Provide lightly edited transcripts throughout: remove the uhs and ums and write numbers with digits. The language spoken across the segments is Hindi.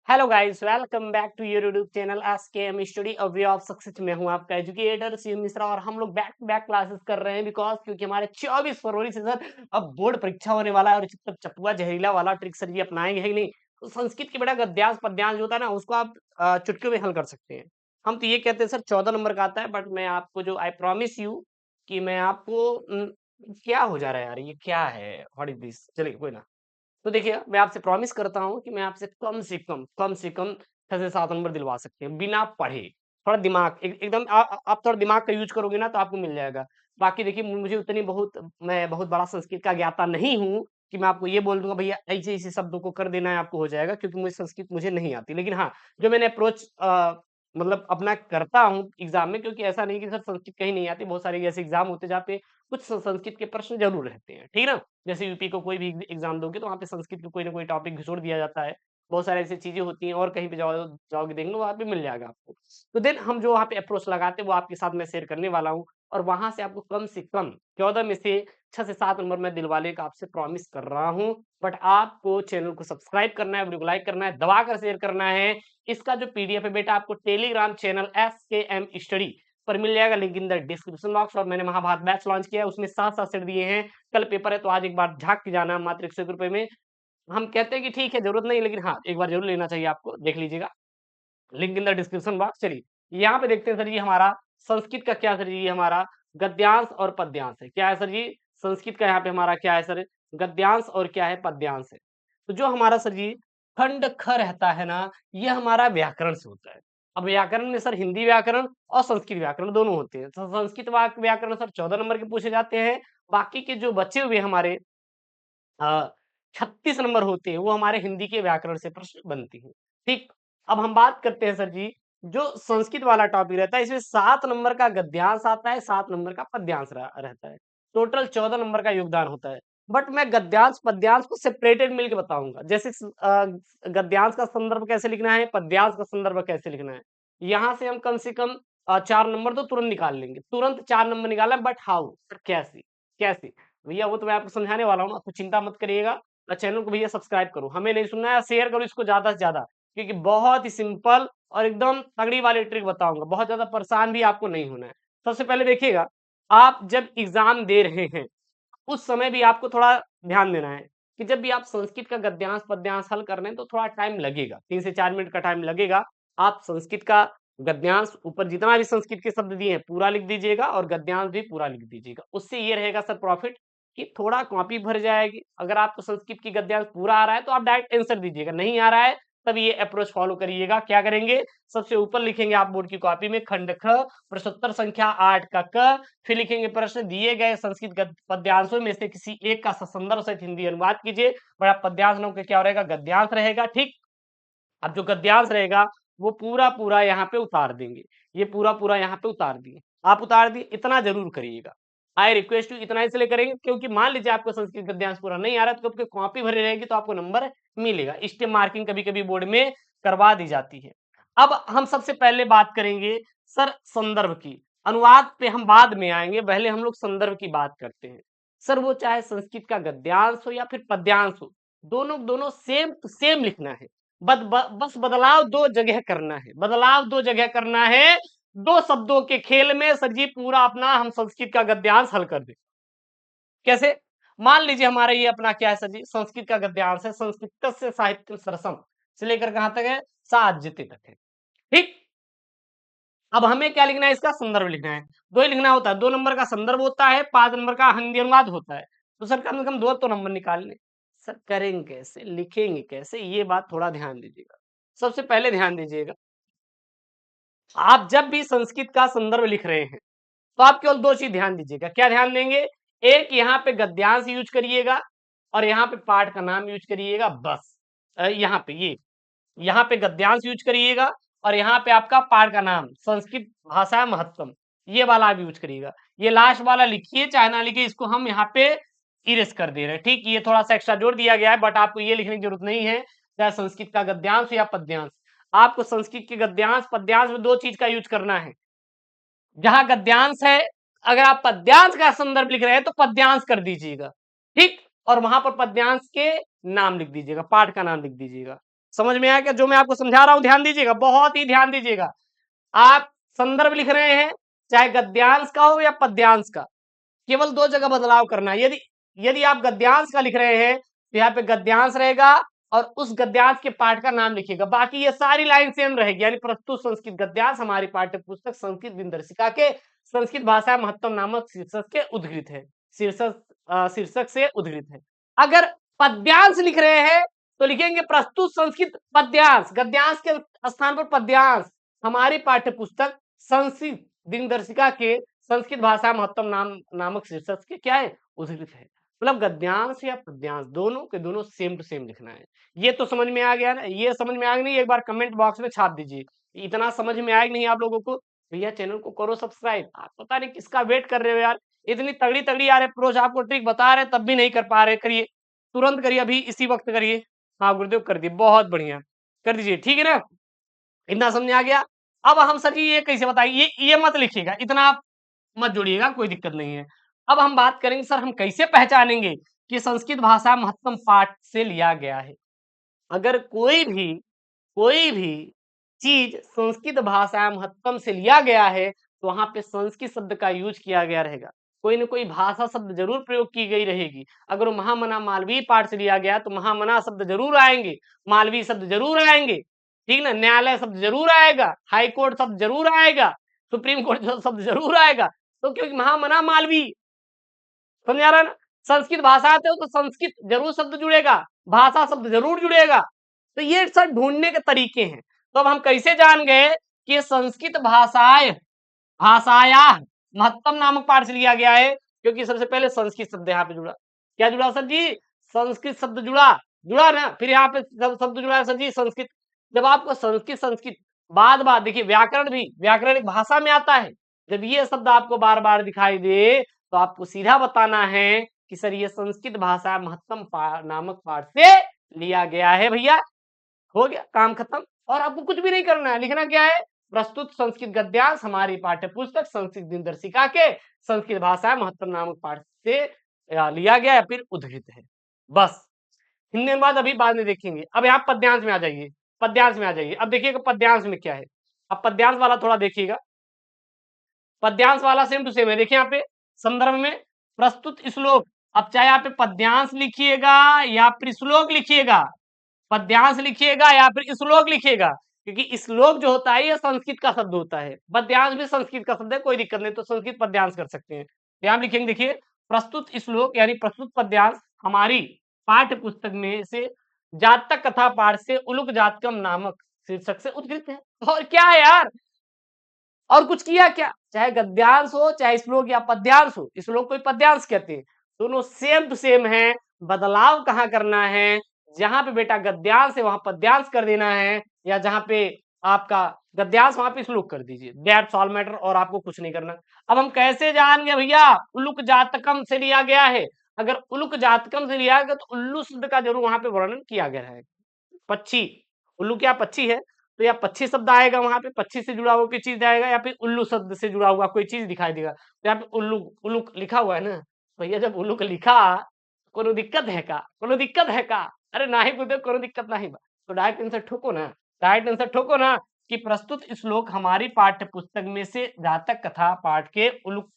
Hello guys, welcome back to your YouTube channel SKM study a way of success. मैं हूं आपका एजुकेटर सीएम मिश्रा और हम लोग बैक टू बैक क्लासेस कर रहे हैं बिकॉज क्योंकि हमारे 24 फरवरी से सर अब बोर्ड परीक्षा होने वाला है और इस तक चपुआ जहरीला वाला ट्रिक सर ये अपनाएंगे है कि नहीं। तो संस्कृत के बेटा गद्यांश पद्यांश जो होता है ना उसको आप चुटकियों में हल कर सकते हैं। हम तो ये कहते हैं सर 14 नंबर का आता है, बट मैं आपको जो आई प्रॉमिस यू कि मैं आपको क्या हो जा रहा है यार, ये क्या है, व्हाट इज दिस। चलिए कोई ना। तो देखिए, मैं आपसे प्रॉमिस करता हूँ कि मैं आपसे कम से कम 6 से 7 नंबर दिलवा सकते हैं, बिना पढ़े। थोड़ा दिमाग एकदम आप थोड़ा दिमाग का यूज़ करोगे ना तो आपको मिल जाएगा। बाकी देखिए मुझे उतनी बहुत मैं बहुत बड़ा संस्कृत का ज्ञाता नहीं हूँ कि मैं आपको ये बोल दूँगा भैया ऐसे-ऐसे शब्दों को कर देना है आपको हो जाएगा, क्योंकि मुझे संस्कृत मुझे नहीं आती। लेकिन हाँ, जो मैंने अप्रोच मतलब अपना करता हूँ एग्ज़ाम में, क्योंकि ऐसा नहीं कि सर संस्कृत कहीं नहीं आती, बहुत सारे ऐसे एग्ज़ाम होते हैं जहाँ पे कुछ संस्कृत के प्रश्न ज़रूर रहते हैं, ठीक है ना? जैसे यूपी को कोई भी एग्जाम दोगे तो वहाँ पे संस्कृत का कोई ना कोई टॉपिक घिसोड़ दिया जाता है। बहुत सारी ऐसी चीजें होती हैं और कहीं पे जाओगे देख लो वहाँ पे मिल जाएगा आपको। तो देन हम जो वहाँ पे अप्रोच लगाते हैं वो आपके साथ मैं शेयर करने वाला हूँ और वहां से आपको कम से कम 14 में से 6 से 7 नंबर मैं दिलवाने का आपसे प्रॉमिस कर रहा हूँ। बट आपको चैनल को सब्सक्राइब करना है, वीडियो को लाइक करना है, दबा कर शेयर करना है। इसका जो पीडीएफ है बेटा आपको टेलीग्राम चैनल SKM स्टडी पर मिल जाएगा, link in the description box. और मैंने महाभारत बैच लॉन्च किया है, उसमें 7-7 सेट दिए हैं। कल पेपर है तो आज एक बार झाँक के जाना मात्र 101 रुपए में। हम कहते हैं कि ठीक है जरूरत नहीं, लेकिन हाँ, एक बार जरूर लेना चाहिए आपको, देख लीजिएगा। Link in the description box. चलिए, यहाँ पे देखते हैं सर जी हमारा संस्कृत का क्या सर जी हमारा गद्यांश और पद्यांश है। क्या है सर जी? संस्कृत का यहाँ पे हमारा क्या है सर? गद्यांश और क्या है? पद्यांश है। तो जो हमारा सर जी खंड ख रहता है ना, ये हमारा व्याकरण से होता है। अब व्याकरण में सर हिंदी व्याकरण और संस्कृत व्याकरण दोनों होते हैं। तो संस्कृत व्याकरण सर 14 नंबर के पूछे जाते हैं। बाकी के जो बचे हुए हमारे 36 नंबर होते हैं वो हमारे हिंदी के व्याकरण से प्रश्न बनते हैं। ठीक। अब हम बात करते हैं सर जी, जो संस्कृत वाला टॉपिक रहता है इसमें 7 नंबर का गद्यांश आता है, 7 नंबर का पद्यांश रहता है। टोटल 14 नंबर का योगदान होता है। बट मैं गद्यांश पद्यांश को सेपरेटेड मिलके बताऊंगा। जैसे गद्यांश का संदर्भ कैसे लिखना है, पद्यांश का संदर्भ कैसे लिखना है। यहाँ से हम कम से कम 4 नंबर तो तुरंत निकाल लेंगे, तुरंत 4 नंबर निकाला। बट हाउ सर, कैसे कैसे भैया, वो तो मैं आपको समझाने वाला हूँ ना, तो चिंता मत करिएगा। और चैनल को भैया सब्सक्राइब करो, हमें नहीं सुनना है, शेयर करो इसको ज्यादा से ज्यादा, क्योंकि बहुत ही सिंपल और एकदम तगड़ी वाली ट्रिक बताऊंगा। बहुत ज्यादा परेशान भी आपको नहीं होना है। सबसे पहले देखिएगा, आप जब एग्जाम दे रहे हैं उस समय भी आपको थोड़ा ध्यान देना है कि जब भी आप संस्कृत का गद्यांश पद्यांश हल कर रहे हैं तो थोड़ा टाइम लगेगा, 3 से 4 मिनट का टाइम लगेगा। आप संस्कृत का गद्यांश ऊपर जितना भी संस्कृत के शब्द दिए हैं पूरा लिख दीजिएगा और गद्यांश भी पूरा लिख दीजिएगा। उससे ये रहेगा सर प्रॉफिट कि थोड़ा कॉपी भर जाएगी। अगर आपको संस्कृत की गद्यांश पूरा आ रहा है तो आप डायरेक्ट आंसर दीजिएगा, नहीं आ रहा है तब ये अप्रोच फॉलो करिएगा। क्या करेंगे, सबसे ऊपर लिखेंगे आप बोर्ड की कॉपी में खंड ख प्रश्नोत्तर संख्या 8 का क, फिर लिखेंगे प्रश्न दिए गए संस्कृत पद्यांशों में से किसी एक का ससंदर्भ सहित हिंदी अनुवाद कीजिए। बड़ा पद्यांश नाम का क्या रहेगा, गद्यांश रहेगा। ठीक। अब जो गद्यांश रहेगा वो पूरा पूरा यहाँ पे उतार देंगे। ये पूरा पूरा यहाँ पे उतार दिए, आप उतार दिए, इतना जरूर करिएगा। आई रिक्वेस्ट यू, इतना इसलिए करेंगे क्योंकि मान लीजिए आपको संस्कृत गद्यांश पूरा नहीं आ रहा है तो आपकी कॉपी भरी रहेगी तो आपको नंबर मिलेगा। स्टेप मार्किंग कभी कभी बोर्ड में करवा दी जाती है। अब हम सबसे पहले बात करेंगे सर संदर्भ की। अनुवाद पे हम बाद में आएंगे, पहले हम लोग संदर्भ की बात करते हैं। सर वो चाहे संस्कृत का गद्यांश हो या फिर पद्यांश हो, दोनों दोनों सेम टू सेम लिखना है। बस बदलाव दो जगह करना है, बदलाव दो जगह करना है। दो शब्दों के खेल में सर जी पूरा अपना हम संस्कृत का गद्यांश हल कर दें। कैसे? मान लीजिए हमारा ये अपना क्या है सर जी, संस्कृत का गद्यांश है, संस्कृत से साहित्य सरसम से लेकर कहां तक है, साज्यते तक है। ठीक। अब हमें क्या लिखना है, इसका संदर्भ लिखना है। दो ही लिखना होता है, 2 नंबर का संदर्भ होता है, 5 नंबर का हिंदी अनुवाद होता है। तो सर कम से कम 2 तो नंबर निकाल लें। सर करेंगे कैसे, लिखेंगे कैसे, ये बात थोड़ा ध्यान दीजिएगा। सबसे पहले ध्यान दीजिएगा, आप जब भी संस्कृत का संदर्भ लिख रहे हैं तो आप केवल 2 चीज ध्यान दीजिएगा। क्या ध्यान देंगे, एक यहाँ पे गद्यांश यूज करिएगा और यहाँ पे पाठ का नाम यूज करिएगा। बस यहाँ पे ये, यहाँ पे गद्यांश यूज करिएगा और यहाँ पे आपका पाठ का नाम संस्कृत भाषा महत्तम, ये वाला आप यूज करिएगा। ये लास्ट वाला लिखिए चाहे ना लिखिए, इसको हम यहाँ पे इरेज कर दे रहे हैं। ठीक, ये थोड़ा सा एक्स्ट्रा जोड़ दिया गया है, बट आपको ये लिखने की जरूरत नहीं है, चाहे संस्कृत का गद्यांश या पद्यांश। आपको संस्कृत के गद्यांश पद्यांश में 2 चीज का यूज करना है। जहां गद्यांश है, अगर आप पद्यांश का संदर्भ लिख रहे हैं तो पद्यांश कर दीजिएगा। ठीक। और वहां पर पद्यांश के नाम लिख दीजिएगा, पाठ का नाम लिख दीजिएगा। समझ में आया क्या जो मैं आपको समझा रहा हूं? ध्यान दीजिएगा, बहुत ही ध्यान दीजिएगा। आप संदर्भ लिख रहे हैं, चाहे गद्यांश का हो या पद्यांश का, केवल 2 जगह बदलाव करना है। यदि यदि आप गद्यांश का लिख रहे हैं तो यहाँ पे गद्यांश रहेगा और उस गद्यांश के पाठ का नाम लिखिएगा। बाकी ये सारी लाइन सेम रहेगी, यानी प्रस्तुत संस्कृत गद्यांश हमारी पाठ्य पुस्तक संस्कृत दिनदर्शिका के संस्कृत भाषा महत्व नामक शीर्षक के उद्धृत है, शीर्षक से उद्धृत है। अगर पद्यांश लिख रहे हैं तो लिखेंगे प्रस्तुत संस्कृत पद्यांश, गद्यांश के स्थान पर पद्यांश हमारी पाठ्य पुस्तक संस्कृत दिनदर्शिका के संस्कृत भाषा महत्व नामक शीर्षक के क्या है, उद्धृत है। मतलब गद्यांश या पद्यांश दोनों के दोनों सेम टू सेम लिखना है। ये तो समझ में आ गया ना? ये समझ में आ गया नहीं? एक बार कमेंट बॉक्स में छाप दीजिए। इतना समझ में आएगा नहीं आप लोगों को? भैया चैनल को करो सब्सक्राइब। आप पता नहीं किसका वेट कर रहे हो यार, इतनी तगड़ी तगड़ी यार अप्रोच आपको ट्रिक बता रहे तब भी नहीं कर पा रहे। करिए, तुरंत करिए, अभी इसी वक्त करिए। हाँ गुरुदेव कर दिए, बहुत बढ़िया, कर दीजिए, ठीक है ना? इतना समझ आ गया। अब हम सर जी ये कैसे बताइए, ये मत लिखिएगा, इतना आप मत जोड़िएगा, कोई दिक्कत नहीं है। अब हम बात करेंगे सर हम कैसे पहचानेंगे कि संस्कृत भाषा महत्तम पाठ से लिया गया है। अगर कोई भी चीज संस्कृत भाषा महत्तम से लिया गया है तो वहां पे संस्कृत शब्द का यूज किया गया रहेगा, कोई ना कोई भाषा शब्द जरूर प्रयोग की गई रहेगी। अगर वो महामना मालवीय पाठ से लिया गया तो महामना शब्द जरूर आएंगे, मालवीय शब्द जरूर आएंगे, ठीक ना, न्यायालय शब्द जरूर आएगा, हाई कोर्ट शब्द जरूर आएगा, सुप्रीम कोर्ट शब्द जरूर आएगा। तो क्योंकि महामना मालवीय, समझ आ रहा है ना? संस्कृत भाषा आते हो तो संस्कृत जरूर शब्द जुड़ेगा, भाषा शब्द जरूर जुड़ेगा। तो ये सब ढूंढने के तरीके हैं। तो अब हम कैसे जान गए कि संस्कृत भाषाया महत्तम नामक पाठ से लिया गया है? क्योंकि सबसे पहले संस्कृत शब्द यहाँ पे जुड़ा। क्या जुड़ा सर जी? संस्कृत शब्द जुड़ा, जुड़ा ना। फिर यहाँ पे शब्द जुड़ा है सर जी संस्कृत। जब आपको संस्कृत बार देखिए, व्याकरण भी, व्याकरण एक भाषा में आता है। जब ये शब्द आपको बार बार दिखाई दे तो आपको सीधा बताना है कि सर ये संस्कृत भाषा महत्तम नामक पाठ से लिया गया है। भैया हो गया, काम खत्म। और आपको कुछ भी नहीं करना है, लिखना क्या है, प्रस्तुत संस्कृत गद्यांश हमारी पाठ्य पुस्तक संस्कृत दिनदर्शिका के संस्कृत भाषा महत्तम नामक पाठ से लिया गया है, फिर उद्धृत है। बस हिंदी अनुवाद अभी बाद में देखेंगे। अब यहाँ पद्यांश में आ जाइए, पद्यांश में आ जाइए। अब देखिएगा पद्यांश में क्या है। अब पद्यांश वाला थोड़ा देखिएगा, पद्यांश वाला सेम टू सेम है। देखिए यहाँ पे संदर्भ में प्रस्तुत श्लोक, अब चाहे यहाँ पे पद्यांश लिखिएगा या फिर श्लोक लिखिएगा, पद्यांश लिखिएगा या फिर श्लोक लिखिएगा, क्योंकि श्लोक जो होता है ये संस्कृत का शब्द होता है, पद्यांश भी संस्कृत का शब्द है, कोई दिक्कत नहीं, तो संस्कृत पद्यांश कर सकते हैं। यहाँ लिखेंगे, देखिए प्रस्तुत श्लोक यानी प्रस्तुत पद्यांश हमारी पाठ्य पुस्तक में से जातक कथा पाठ से उलुक जातकम नामक शीर्षक से उद्धृत है। और क्या है यार, और कुछ किया क्या? चाहे गद्यांश हो चाहे श्लोक या पद्यांश हो, श्लोक को पद्यांश कहते हैं, दोनों सेम टू सेम है। बदलाव कहाँ करना है, जहां पे बेटा गद्यांश है वहां पद्यांश कर देना है, या जहां पे आपका गद्यांश वहां पे श्लोक कर दीजिए। दैट्स ऑल मैटर, और आपको कुछ नहीं करना। अब हम कैसे जान गए भैया उलुक जातकम से लिया गया है? अगर उलुक जातकम से लिया गया तो उल्लू शब्द का जरूर वहां पे वर्णन किया गया है। पक्षी, उल्लू क्या पक्षी है, तो या पक्षी शब्द आएगा, वहां पे पक्षी से जुड़ा हुआ कोई चीज आएगा, या फिर उल्लू शब्द से जुड़ा हुआ कोई चीज दिखाई देगा। तो यहाँ पे उल्लू उल्लू लिखा हुआ है ना, भैया जब उल्लू लिखा, कोनो दिक्कत है का, कोनो दिक्कत है का? अरे ना ही बुद्धे, कोनो दिक्कत नहीं बा। तो डायरेक्ट आंसर ठोको ना, डायरेक्ट आंसर ठोको ना कि प्रस्तुत श्लोक हमारी पाठ्य पुस्तक में से जातक कथा पाठ के उलुक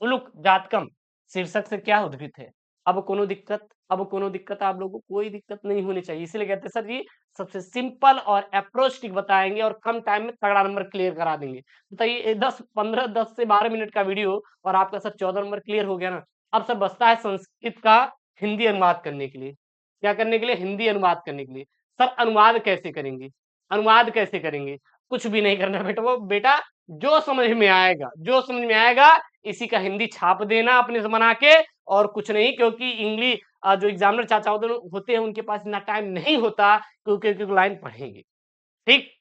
उलुक जातकम शीर्षक से क्या उद्धृत है। अब कोनो दिक्कत, अब कोनो दिक्कत आप लोगों को कोई दिक्कत नहीं होनी चाहिए। इसलिए कहते हैं सर जी सबसे सिंपल और अप्रोच टिक बताएंगे और कम टाइम में तगड़ा नंबर क्लियर करा देंगे। बताइए 10 से 12 मिनट का वीडियो और आपका सर 14 नंबर क्लियर हो गया ना। अब सर बचता है संस्कृत का हिंदी अनुवाद करने के लिए। क्या करने के लिए? हिंदी अनुवाद करने के लिए। सर अनुवाद कैसे करेंगे, अनुवाद कैसे करेंगे? कुछ भी नहीं करना बेटा, वो बेटा जो समझ में आएगा, जो समझ में आएगा इसी का हिंदी छाप देना अपने से बना के, और कुछ नहीं। क्योंकि इंग्लिश जो एग्जामिनर चाचा होते हैं उनके पास इतना टाइम नहीं होता, क्योंकि एक लाइन पढ़ेंगे, ठीक,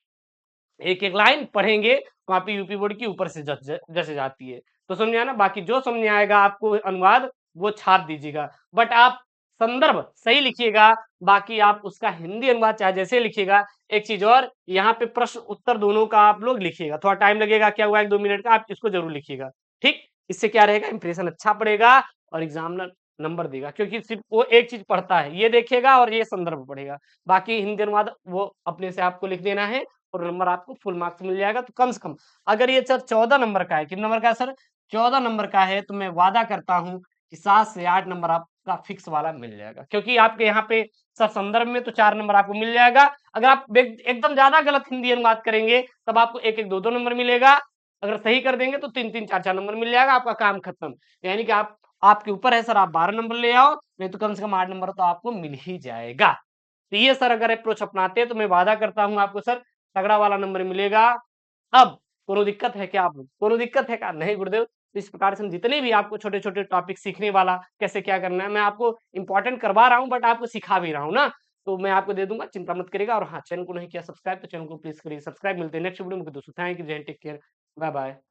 एक एक लाइन पढ़ेंगे, वहां पे यूपी बोर्ड की ऊपर से जैसे जाती है। तो समझ आना, बाकी जो समझ में आएगा आपको अनुवाद वो छाप दीजिएगा, बट आप संदर्भ सही लिखिएगा। बाकी आप उसका हिंदी अनुवाद चाहे जैसे लिखिएगा। एक चीज और, यहाँ पे प्रश्न उत्तर दोनों का आप लोग लिखिएगा, थोड़ा टाइम लगेगा, क्या हुआ 1-2 मिनट का, आप इसको जरूर लिखिएगा, ठीक। इससे क्या रहेगा, इंप्रेशन अच्छा पड़ेगा और एग्जामिनर नंबर देगा, क्योंकि सिर्फ़ वो एक चीज़ पढ़ता है, ये देखेगा और ये संदर्भ पढ़ेगा। बाकी हिंदी अनुवाद वो अपने से आपको लिख देना है और नंबर आपको फुल मार्क्स मिल जाएगा। तो कम से कम अगर ये सर 14 नंबर का है, कितने नंबर का है सर? 14 नंबर का है, तो मैं वादा करता हूँ कि 7 से 8 नंबर आपका फिक्स वाला मिल जाएगा। क्योंकि आपके यहाँ पे सर संदर्भ में तो 4 नंबर आपको मिल जाएगा। अगर आप एकदम ज़्यादा गलत हिंदी अनुवाद करेंगे, तब आपको 1-1, 2-2 नंबर मिलेगा। अगर सही कर देंगे तो 3-3, 4-4 नंबर मिल जाएगा, आपका काम खत्म। यानी कि आपके ऊपर है सर, आप 12 नंबर ले आओ, नहीं तो कम से कम 8 नंबर तो आपको मिल ही जाएगा। तो ये सर अगर अप्रोच अपनाते हैं तो मैं वादा करता हूँ आपको सर तगड़ा वाला नंबर मिलेगा। अब कोनो दिक्कत है क्या आपको? कोनो दिक्कत है क्या? नहीं गुरुदेव, तो इस प्रकार से हम जितने भी आपको छोटे-छोटे टॉपिक सीखने वाला, कैसे क्या करना है, मैं आपको इम्पोर्टेंट करवा रहा हूँ, बट आपको सिखा भी रहा हूँ ना, तो मैं आपको दे दूँगा, चिंता मत करिएगा। और हाँ, चैनल को नहीं किया सब्सक्राइब तो चैनल को प्लीज़ करिए सब्सक्राइब। मिलते हैं नेक्स्ट वीडियो में। दोस्तों thank you, Jai Hind, take care, bye bye.